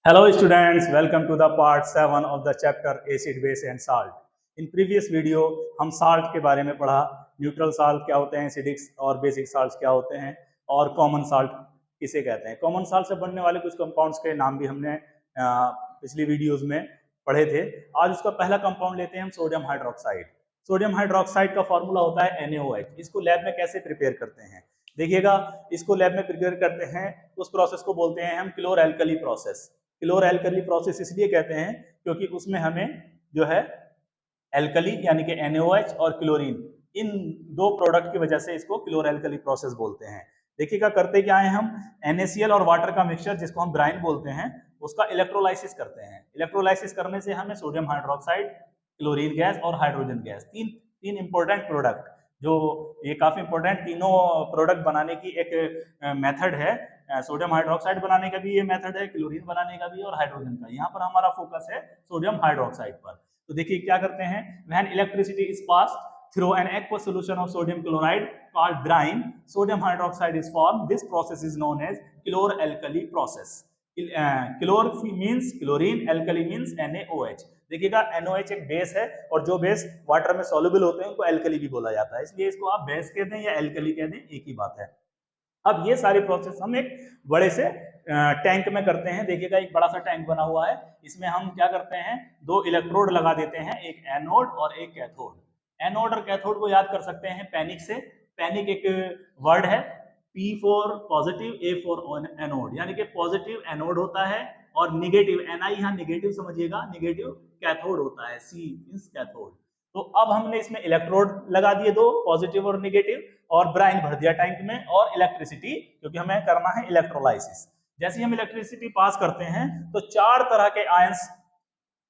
Hello students, welcome to the part 7 of the chapter acid, base and salt. In previous video हम salt के बारे में पढ़ा, neutral salt क्या होते हैं, एसिडिक और बेसिक साल्ट क्या होते हैं और कॉमन साल्ट किसे कहते हैं। कॉमन साल्ट से बनने वाले कुछ कंपाउंड्स के नाम भी हमने पिछली वीडियोस में पढ़े थे। आज उसका पहला कंपाउंड लेते हैं हम सोडियम हाइड्रोक्साइड। सोडियम हाइड्रोक्साइड का फॉर्मूला होता है NaOH। इसको लैब में कैसे प्रिपेयर करते हैं देखिएगा। इसको लैब में प्रिपेयर करते हैं, उस प्रोसेस को बोलते हैं हम क्लोर एल्कली प्रोसेस। क्लोर एल्कली प्रोसेस इसलिए कहते हैं क्योंकि उसमें हमें जो है एल्कली यानी कि NaOH और क्लोरीन, इन दो प्रोडक्ट की वजह से इसको क्लोर एल्कली प्रोसेस बोलते हैं। देखिएगा करते क्या है, हम NaCl और वाटर का मिक्सचर जिसको हम ब्राइन बोलते हैं उसका इलेक्ट्रोलाइसिस करते हैं। इलेक्ट्रोलाइसिस करने से हमें सोडियम हाइड्रोक्साइड, क्लोरीन गैस और हाइड्रोजन गैस, तीन इंपॉर्टेंट प्रोडक्ट, जो ये काफी इंपॉर्टेंट तीनों प्रोडक्ट बनाने की एक मेथड है। सोडियम हाइड्रोक्साइड बनाने का भी ये मेथड है, क्लोरीन बनाने का भी और हाइड्रोजन का। यहाँ पर हमारा फोकस है सोडियम हाइड्रोक्साइड पर। तो देखिए क्या करते हैं, when electricity is passed through an aqueous solution of sodium chloride called brine, sodium hydroxide is formed. This process is known as chlor-alkali process. Chlor means chlorine, alkali means NaOH। देखिएगा NaOH एक base है और जो base water में soluble होते हैं उनको alkali भी बोला जाता है, इसलिए इसको आप बेस कह दें या एल्कली कह दें, एक ही बात है। अब ये सारी प्रोसेस हम एक बड़े से टैंक में करते हैं। देखिएगा एक बड़ा सा टैंक बना हुआ है, इसमें हम क्या करते हैं, दो इलेक्ट्रोड लगा देते हैं, एक एनोड और एक कैथोड। एनोड और कैथोड को याद कर सकते हैं पैनिक से। पैनिक एक वर्ड है, P for positive, A for anode, यानी कि पॉजिटिव एनोड होता है और निगेटिव, Ni यहाँ निगेटिव समझिएगा, निगेटिव कैथोड होता है, C मींस कैथोड। तो अब हमने इसमें इलेक्ट्रोड लगा दिए दो, पॉजिटिव और निगेटिव, और ब्राइन भर दिया टैंक में और इलेक्ट्रिसिटी, क्योंकि हमें करना है इलेक्ट्रोलाइसिस। जैसे ही हम इलेक्ट्रिसिटी पास करते हैं तो चार तरह के आयंस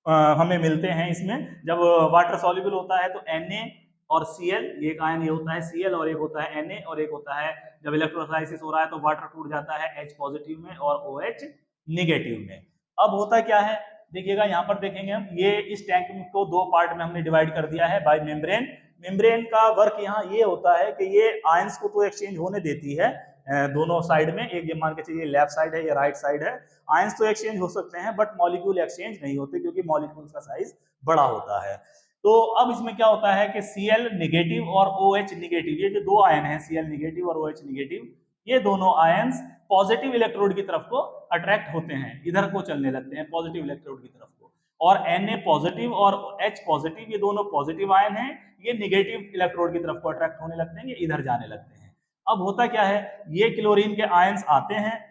हमें मिलते हैं इसमें। जब वाटर सॉल्युबल होता है तो Na और Cl, ये एक आयन ये होता है Cl और एक होता है Na, और एक होता है जब इलेक्ट्रोलाइसिस हो रहा है तो वाटर टूट जाता है H पॉजिटिव में और OH निगेटिव में। अब होता क्या है, देखिएगा यहाँ पर देखेंगे हम, ये इस टैंक को दो पार्ट में हमने डिवाइड कर दिया है बाय मेम्ब्रेन। मेम्ब्रेन का वर्क यहाँ ये होता है कि ये आयंस को तो एक्सचेंज होने देती है दोनों साइड में, एक ये मान के चलिए लेफ्ट साइड है या राइट साइड है। आयंस तो एक्सचेंज हो सकते हैं बट मॉलिक्यूल एक्सचेंज नहीं होते क्योंकि मॉलिक्यूल का साइज बड़ा होता है। तो अब इसमें क्या होता है कि Cl निगेटिव और OH निगेटिव, ये जो दो आयन हैं Cl निगेटिव और OH निगेटिव, ये दोनों आयंस पॉजिटिव इलेक्ट्रोड की तरफ को अट्रैक्ट होते हैं, इधर को चलने लगते हैं पॉजिटिव इलेक्ट्रोड की तरफ को। और Na पॉजिटिव और H पॉजिटिव, ये दोनों पॉजिटिव आयन हैं, ये निगेटिव इलेक्ट्रोड की तरफ को अट्रैक्ट होने लगते हैं, ये इधर जाने लगते हैं। अब होता क्या है, ये क्लोरीन के आयंस आते हैं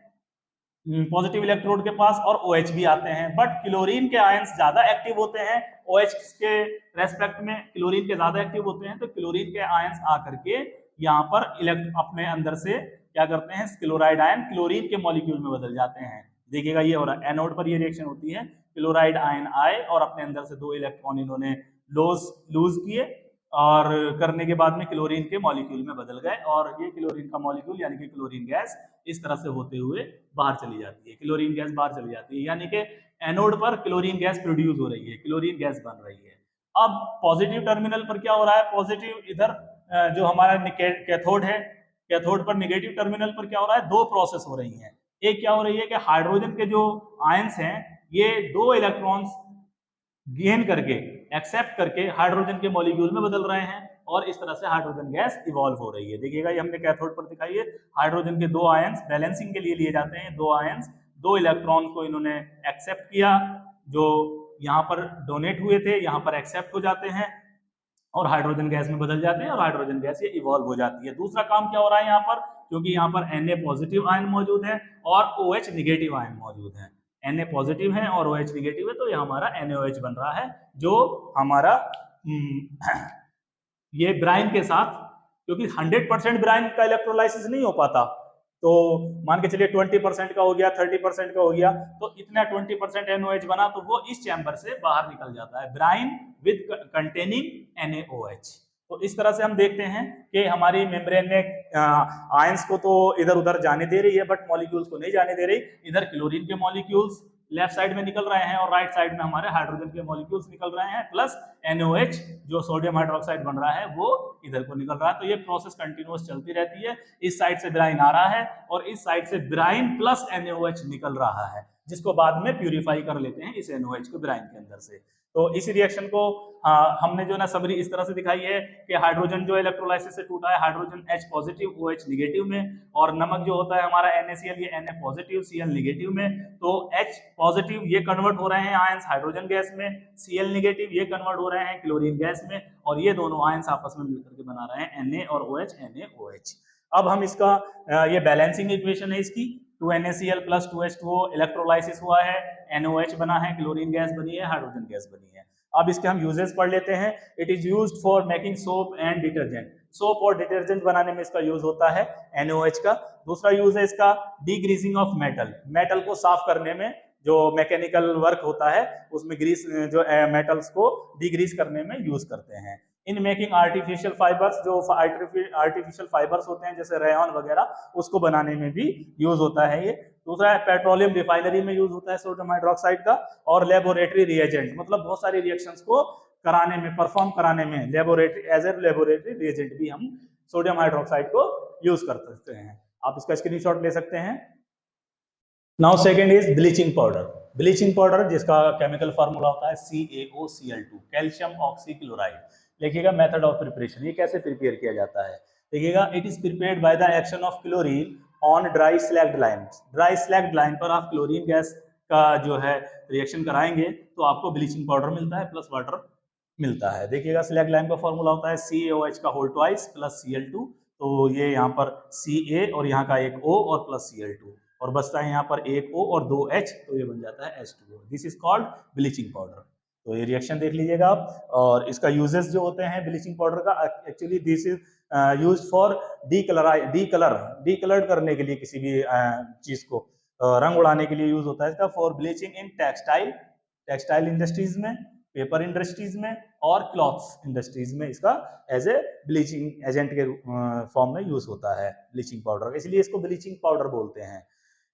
पॉजिटिव इलेक्ट्रोड के पास और OH भी आते हैं, बट क्लोरीन के आयंस ज्यादा एक्टिव होते हैं, OH के रेस्पेक्ट में क्लोरीन के ज्यादा एक्टिव होते हैं। तो क्लोरीन के आयंस आकर के यहाँ पर अपने अंदर से क्या करते हैं, क्लोराइड आयन क्लोरीन के मॉलिक्यूल में बदल जाते हैं। देखिएगा ये हो रहा है, एनोड पर ये रिएक्शन होती है, क्लोराइड आयन आए और अपने अंदर से दो इलेक्ट्रॉन इन्होंने लूज किए और करने के बाद में क्लोरीन के मॉलिक्यूल में बदल गए, और ये क्लोरीन का मॉलिक्यूल यानी कि क्लोरीन गैस इस तरह से होते हुए बाहर चली जाती है, क्लोरीन गैस बाहर चली जाती है, यानी कि एनोड पर क्लोरीन गैस प्रोड्यूस हो रही है, क्लोरीन गैस बन रही है। अब पॉजिटिव टर्मिनल पर क्या हो रहा है, पॉजिटिव इधर जो हमारा कैथोड है, कैथोड पर निगेटिव टर्मिनल पर क्या हो रहा है, दो प्रोसेस हो रही है। एक क्या हो रही है कि हाइड्रोजन के जो आयंस हैं ये दो इलेक्ट्रॉन्स गेन करके, एक्सेप्ट करके हाइड्रोजन के मॉलिक्यूल में बदल रहे हैं और इस तरह से हाइड्रोजन गैस इवॉल्व हो रही है। देखिएगा ये हमने कैथोड पर दिखाई है, हाइड्रोजन के दो आयंस बैलेंसिंग के लिए लिए जाते हैं, दो आयंस दो इलेक्ट्रॉन को इन्होंने एक्सेप्ट किया, जो यहाँ पर डोनेट हुए थे यहाँ पर एक्सेप्ट हो जाते हैं और हाइड्रोजन गैस में बदल जाते हैं और हाइड्रोजन गैस ये इवॉल्व हो जाती है। दूसरा काम क्या हो रहा है यहाँ पर, क्योंकि यहाँ पर Na पॉजिटिव आयन मौजूद है और OH निगेटिव आयन मौजूद है, Na पॉजिटिव है और OH निगेटिव है, तो ये हमारा NaOH बन रहा है, जो हमारा ये ब्राइन के साथ, क्योंकि 100% ब्राइन का इलेक्ट्रोलाइसिस नहीं हो पाता, तो मान के चलिए 20% का हो गया, 30% का हो गया, तो इतना 20% NaOH बना तो वो इस चैम्बर से बाहर निकल जाता है, ब्राइन विद कंटेनिंग NaOH। तो इस तरह से हम देखते हैं कि हमारी मेम्ब्रेन ने आयंस को तो इधर उधर जाने दे रही है बट मॉलिक्यूल्स को नहीं जाने दे रही। इधर क्लोरीन के मॉलिक्यूल्स लेफ्ट साइड में निकल रहे हैं और राइट साइड में हमारे हाइड्रोजन के मॉलिक्यूल्स निकल रहे हैं, प्लस NaOH जो सोडियम हाइड्रोक्साइड बन रहा है वो इधर को निकल रहा है। तो ये प्रोसेस कंटिन्यूअस चलती रहती है, इस साइड से ब्राइन आ रहा है और इस साइड से ब्राइन प्लस NaOH निकल रहा है। जिसको बाद में प्यूरिफाई कर लेते हैं इस NOH को ब्राइन के अंदर से। तो इस रिएक्शन को हमने जो ना समरी इस तरह से दिखाई है कि हाइड्रोजन जो इलेक्ट्रोलाइसिस से टूटा है, hydrogen H positive OH negative में, और नमक जो होता है हमारा NaCl ये Na पॉजिटिव Cl निगेटिव में। तो H पॉजिटिव ये कन्वर्ट हो रहे हैं आयंस हाइड्रोजन गैस में, Cl निगेटिव ये कन्वर्ट हो रहे हैं क्लोरीन गैस में, और ये दोनों आयंस आपस में मिलकर के बना रहे हैं Na और OH NaOH। अब हम इसका ये बैलेंसिंग इक्वेशन है इसकी, 2NaCl प्लस 2H2O इलेक्ट्रोलाइसिस हुआ है, NOH बना है, क्लोरीन गैस बनी है, हाइड्रोजन गैस बनी है। अब इसके हम यूजेस पढ़ लेते हैं। It is used for making soap and detergent, soap और डिटर्जेंट बनाने में इसका यूज होता है NOH का। दूसरा यूज है इसका डीग्रीसिंग ऑफ मेटल, मेटल को साफ करने में जो मैकेनिकल वर्क होता है उसमें ग्रीस जो मेटल्स को डिग्रीस करने में यूज करते हैं। इन मेकिंग आर्टिफिशियल फाइबर्स, जो आर्टिफिशियल फाइबर्स होते हैं जैसे रेयन वगैरह, उसको बनाने में भी यूज होता है ये। दूसरा है पेट्रोलियम रिफाइनरी में यूज होता है सोडियम हाइड्रोक्साइड का, और लेबोरेटरी रिएजेंट, मतलब बहुत सारे रिएक्शंस को कराने में, परफॉर्म कराने में laboratory as a laboratory reagent भी हम सोडियम हाइड्रोक्साइड को यूज कर सकते हैं। आप इसका स्क्रीनशॉट ले सकते हैं। Now second is bleaching powder. Bleaching powder जिसका केमिकल फार्मूला होता है CaOCl2, कैल्शियम ऑक्सीक्लोराइड। देखिएगा मेथड ऑफ प्रिपरेशन, ये कैसे प्रिपेयर किया जाता है। देखिएगा, it is prepared by the action of chlorine on dry slagged lime. Dry slagged lime पर आप क्लोरीन गैस का जो है रिएक्शन कराएंगे तो आपको ब्लीचिंग पाउडर मिलता है प्लस वाटर मिलता है। देखिएगा, स्लैग्ड लाइम का फॉर्मूला होता है CaOH का होल ट्वाइस प्लस Cl2, तो ये यहाँ पर Ca और यहाँ का एक O और प्लस Cl2, और बचता है यहाँ पर एक O और 2 H, तो ये बन जाता है H2O। This is called bleaching powder. तो ये रिएक्शन देख लीजिएगा आप, और इसका यूजेस जो होते हैं ब्लीचिंग पाउडर का, actually this is use for decoloured करने के लिए, किसी भी चीज को रंग उड़ाने के लिए यूज होता है इसका। For bleaching in textile industries में, पेपर इंडस्ट्रीज में और क्लॉथ्स इंडस्ट्रीज में इसका एज ए ब्लीचिंग एजेंट के फॉर्म में यूज होता है ब्लीचिंग पाउडर, इसलिए इसको ब्लीचिंग पाउडर बोलते हैं।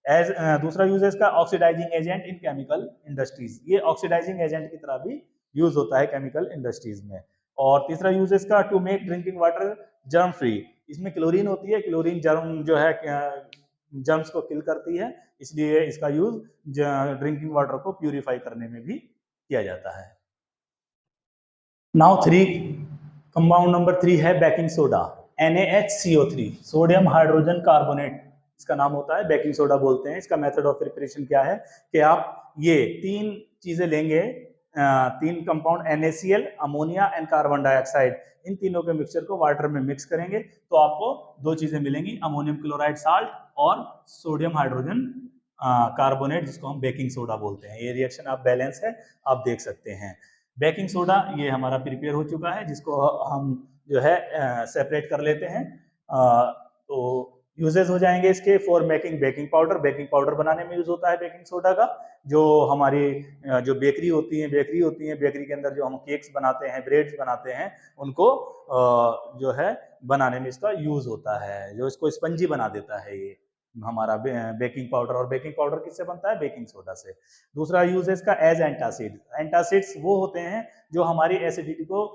एज दूसरा यूज है इसका oxidising agent in chemical industries, ये ऑक्सीडाइजिंग एजेंट की तरह भी यूज होता है केमिकल इंडस्ट्रीज में। और तीसरा यूज है इसका to make drinking water germ free, इसमें क्लोरीन होती है, क्लोरीन जर्म जो है जर्म्स को किल करती है, इसलिए इसका यूज ड्रिंकिंग वाटर को प्यूरिफाई करने में भी किया जाता है। नाउ कंपाउंड नंबर 3 है baking soda, NaHCO3, sodium hydrogen carbonate इसका नाम होता है, बेकिंग सोडा बोलते हैं। इसका मेथड ऑफ प्रिपरेशन क्या है कि आप ये 3 चीजें लेंगे, 3 compound NaCl, ammonia and carbon dioxide, इन तीनों के मिक्सचर को वाटर में मिक्स करेंगे तो आपको 2 चीजें मिलेंगी, अमोनियम क्लोराइड साल्ट और सोडियम हाइड्रोजन कार्बोनेट, जिसको हम बेकिंग सोडा बोलते हैं। ये रिएक्शन आप बैलेंस है, आप देख सकते हैं। बेकिंग सोडा ये हमारा प्रिपेयर हो चुका है, जिसको हम जो है सेपरेट कर लेते हैं। तो यूजेस हो जाएंगे इसके for making baking powder, baking powder बनाने में यूज होता है बेकिंग सोडा का। जो हमारी जो बेकरी होती है, बेकरी के अंदर जो हम केक्स बनाते हैं, ब्रेड्स बनाते हैं, उनको जो है बनाने में इसका यूज होता है, जो इसको स्पंजी बना देता है ये हमारा बेकिंग पाउडर। और बेकिंग पाउडर किससे बनता है? बेकिंग सोडा से। दूसरा यूज है इसका एज एंटासिड। एंटासिड्स वो होते हैं जो हमारी एसिडिटी को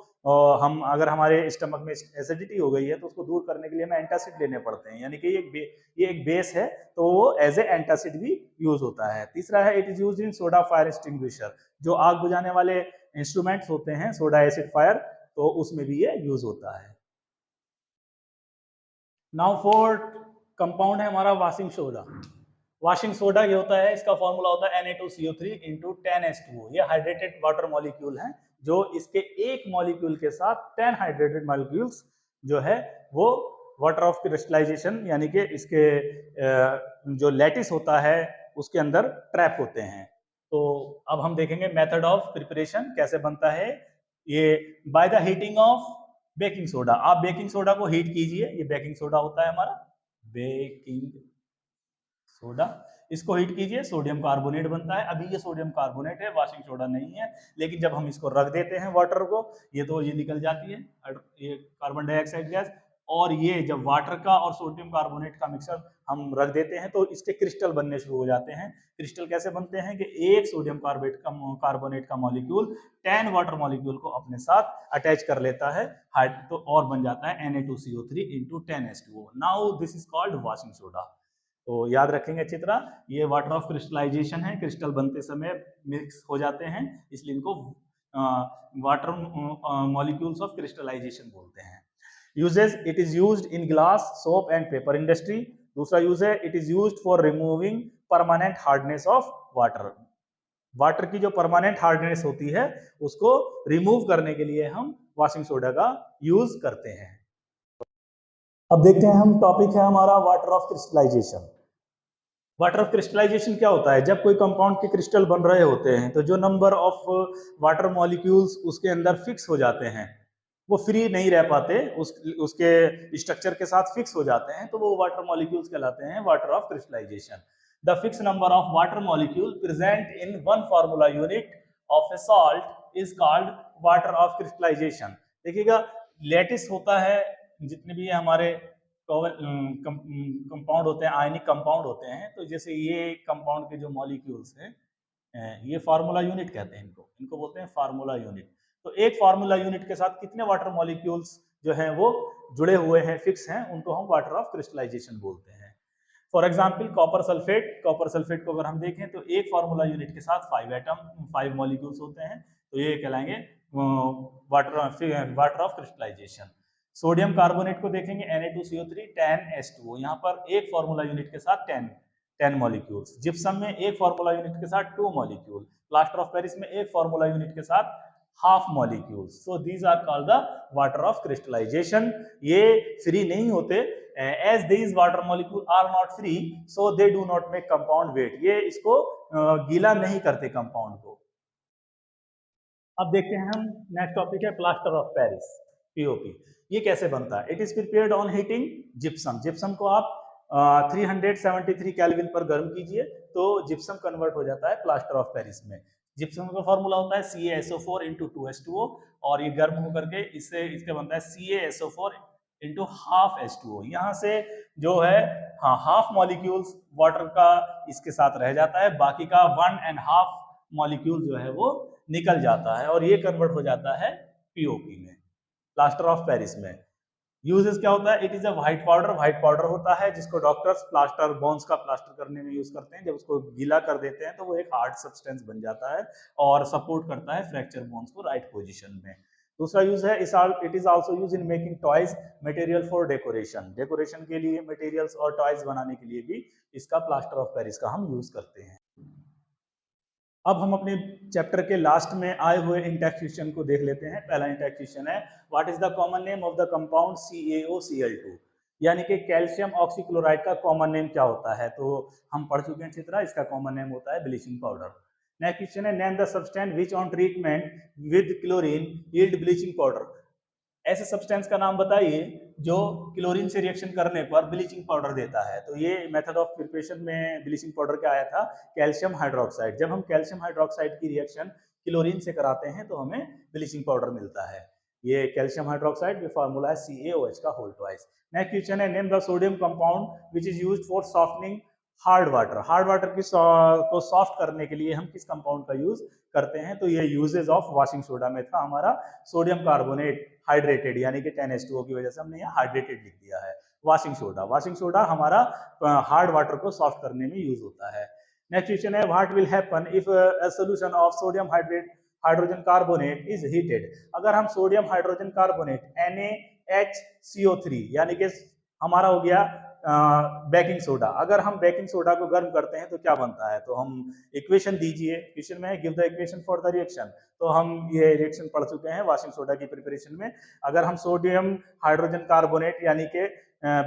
हम अगर हमारे स्टमक में एसिडिटी हो गई है तो उसको दूर करने के लिए हमें एंटासिड लेने पड़ते हैं, यानी कि ये एक बेस है, तो वो एज ए एंटासिड भी यूज होता है। तीसरा है it is use in soda fire extinguisher, जो आग बुझाने वाले इंस्ट्रूमेंट्स होते हैं सोडा एसिड फायर, तो उसमें भी ये यूज होता है। नाउ फोर्थ कंपाउंड है हमारा वॉशिंग सोडा। वॉशिंग सोडा ये होता है, इसका फॉर्मूला होता है Na2CO3 × 10H2O। ये हाइड्रेटेड वाटर मॉलिक्यूल है, जो इसके एक मॉलिक्यूल के साथ 10 हाइड्रेटेड मॉलिक्यूल्स जो है वो वाटर ऑफ क्रिस्टलाइजेशन, यानी कि इसके जो लैटिस होता है उसके अंदर ट्रैप होते हैं। तो अब हम देखेंगे मेथड ऑफ प्रिपरेशन कैसे बनता है ये। By the heating of baking soda, आप बेकिंग सोडा को हीट कीजिए, ये बेकिंग सोडा होता है हमारा बेकिंग सोडा, इसको हीट कीजिए, सोडियम कार्बोनेट बनता है। अभी ये सोडियम कार्बोनेट है, वॉशिंग सोडा नहीं है, लेकिन जब हम इसको रख देते हैं वाटर को, ये तो ये निकल जाती है ये कार्बन डाइऑक्साइड गैस, और ये जब वाटर का और सोडियम कार्बोनेट का मिक्सर हम रख देते हैं तो इसके क्रिस्टल बनने शुरू हो जाते हैं। क्रिस्टल कैसे बनते हैं कि एक सोडियम कार्बोनेट का मॉलिक्यूल 10 वाटर मॉलिक्यूल को अपने साथ अटैच कर लेता है, तो और बन जाता है Na2CO3 × 10H2O। Now this is called washing soda. तो याद रखेंगे अच्छी तरह, ये वाटर ऑफ क्रिस्टलाइजेशन है, क्रिस्टल बनते समय मिक्स हो जाते हैं, इसलिए इनको वाटर मॉलिक्यूल्स ऑफ क्रिस्टलाइजेशन बोलते हैं। Uses, it is used in glass, soap and paper industry. दूसरा यूज है, it is used for removing permanent hardness of water. Water की जो परमानेंट हार्डनेस होती है उसको रिमूव करने के लिए हम वॉशिंग सोडा का यूज करते हैं। अब देखते हैं, हम टॉपिक है हमारा water of crystallisation. Water of crystallisation क्या होता है? जब कोई कंपाउंड के क्रिस्टल बन रहे होते हैं तो जो नंबर ऑफ वाटर मॉलिक्यूल्स उसके अंदर फिक्स हो जाते हैं, वो फ्री नहीं रह पाते, उसके स्ट्रक्चर के साथ फिक्स हो जाते हैं, तो वो वाटर मॉलिक्यूल्स कहलाते हैं water of crystallisation. The fix number of water molecule present in one formula unit of a salt is called water of crystallisation. देखिएगा, लैटिस होता है, जितने भी हमारे कंपाउंड होते हैं, आयनिक कंपाउंड होते हैं, तो जैसे ये कंपाउंड के जो मॉलिक्यूल्स हैं, ये फार्मूला यूनिट कहते हैं इनको, इनको बोलते हैं फार्मूला यूनिट। तो एक फार्मूला यूनिट के साथ कितने वाटर मॉलिक्यूल्स जो हैं वो जुड़े हुए हैं, फिक्स हैं, उनको हम वाटर ऑफ क्रिस्टलाइजेशन बोलते हैं। For example copper sulphate, copper sulphate को अगर हम देखें तो एक फार्मूला यूनिट के साथ 5 एटम 5 मॉलिक्यूल्स होते हैं, तो ये कहलाएंगे water of crystallization. Sodium carbonate को देखेंगे, Na2CO3 10H2O, यहाँ पर एक फार्मूला यूनिट के साथ 10 मॉलिक्यूल्स। जिप्सम में एक फार्मूला यूनिट के साथ 2 मॉलिक्यूल। प्लास्टर ऑफ पेरिस में एक फार्मूला यूनिट के साथ half molecules. So these are called the water of crystallisation. ये फ्री नहीं होते, as these water molecule are not free, so they do not make compound wet. ये इसको गीला नहीं करते कंपाउंड को। अब देखते हैं हम, नेक्स्ट टॉपिक है प्लास्टर ऑफ पेरिस, पीओपी। ये कैसे बनता है? It is prepared on heating gypsum. Gypsum को आप 373 केल्विन पर गर्म कीजिए तो जिप्सम कन्वर्ट हो जाता है प्लास्टर ऑफ पेरिस में। जिप्सम का फॉर्मूला होता है CaSO4 × 2H2O, और ये गर्म होकर के इसके बनता है CaSO4 × हाफ H2O। यहाँ से जो है, हाँ, हाफ मॉलिक्यूल्स वाटर का इसके साथ रह जाता है, बाकी का 1.5 मॉलिक्यूल जो है वो निकल जाता है, और ये कन्वर्ट हो जाता है पीओपी में, प्लास्टर ऑफ पेरिस में। यूजेस क्या होता है? It is a white powder. White powder होता है जिसको डॉक्टर्स प्लास्टर, बोन्स का प्लास्टर करने में यूज करते हैं। जब उसको गीला कर देते हैं तो वो एक हार्ड सब्सटेंस बन जाता है और सपोर्ट करता है फ्रैक्चर बोन्स को राइट पोजीशन में। दूसरा यूज है, it is also use in making toys, material for decoration. Decoration के लिए मटेरियल्स और टॉयज बनाने के लिए भी इसका प्लास्टर ऑफ पेरिस का हम यूज करते हैं। अब हम अपने चैप्टर के लास्ट में आए हुए इंटरेक्शन को देख लेते हैं। पहला इंटरेक्शन है, what is the common name of the compound CaOCl2, यानी कि कैल्शियम ऑक्सीक्लोराइड का कॉमन नेम क्या होता है? तो हम पढ़ चुके हैं अच्छी तरह, इसका कॉमन नेम होता है ब्लीचिंग पाउडर। नेक्स्ट क्वेश्चन है, name the substance which on treatment with chlorine yield bleaching powder. ऐसे सब्सटेंस का नाम बताइए जो क्लोरीन से रिएक्शन करने पर ब्लीचिंग पाउडर देता है। तो ये मेथड ऑफ प्रिपरेशन में ब्लीचिंग पाउडर क्या आया था? Calcium hydroxide. जब हम कैल्शियम हाइड्रोक्साइड की रिएक्शन क्लोरीन से कराते हैं तो हमें ब्लीचिंग पाउडर मिलता है। ये कैल्शियम हाइड्रोक्साइड, ये फार्मूला है CaOH का होल ट्वाइस। नेक्स्ट क्वेश्चन है, name the sodium compound which is used for softening hard water. Hard water को सॉफ्ट करने के लिए हम किस कंपाउंड का यूज करते हैं? तो ये यूजेज ऑफ वॉशिंग सोडा में था हमारा सोडियम कार्बोनेट हाइड्रेटेड, यानी कि 10H2O की वजह से हमने यहाँ हाइड्रेटेड लिख दिया है। वॉशिंग सोडा, वॉशिंग सोडा हमारा हार्ड वाटर को सॉफ्ट करने में यूज होता है। नेक्स्ट क्वेश्चन है, what will happen if a solution of sodium hydrogen carbonate is heated. अगर हम सोडियम हाइड्रोजन कार्बोनेट NaHCO3, यानी कि हमारा हो गया बेकिंग सोडा, अगर हम बेकिंग सोडा को गर्म करते हैं तो क्या बनता है? तो हम इक्वेशन दीजिए, क्वेश्चन में है give the equation for the reaction. तो हम ये रिएक्शन पढ़ चुके हैं वॉशिंग सोडा की प्रिपरेशन में। अगर हम सोडियम हाइड्रोजन कार्बोनेट यानी कि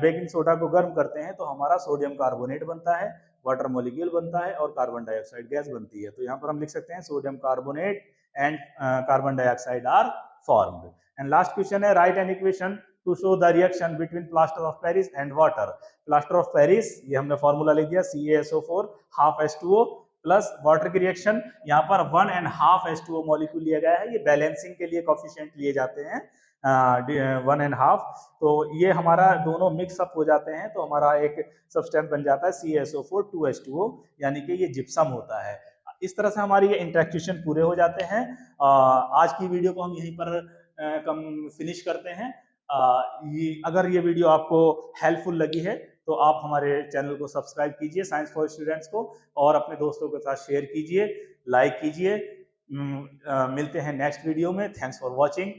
बेकिंग सोडा को गर्म करते हैं तो हमारा सोडियम कार्बोनेट बनता है, वाटर मॉलिक्यूल बनता है और कार्बन डाइऑक्साइड गैस बनती है। तो यहाँ पर हम लिख सकते हैं sodium carbonate and carbon dioxide are formed. And last question है, write an equation to show the reaction between plaster of Paris and water। plaster of Paris, ये हमने फॉर्मूला लिख दिया CaSO4 half H2O plus water की reaction, यहाँ पर 1.5 H2O molecule लिया गया है। ये बैलेंसिंग के लिए कोफिशिएंट लिए जाते हैं 1.5। तो ये हमारा दोनों मिक्सअप हो जाते हैं तो हमारा एक सब्सटेंस बन जाता है CaSO4 2H2O, यानी कि ये जिप्सम होता है। इस तरह से हमारी ये इंटरेक्शन पूरे हो जाते हैं। आज की वीडियो को हम यहीं पर फिनिश करते हैं। अगर ये वीडियो आपको हेल्पफुल लगी है तो आप हमारे चैनल को सब्सक्राइब कीजिए साइंस फॉर स्टूडेंट्स को, और अपने दोस्तों के साथ शेयर कीजिए, लाइक कीजिए। मिलते हैं नेक्स्ट वीडियो में। Thanks for watching.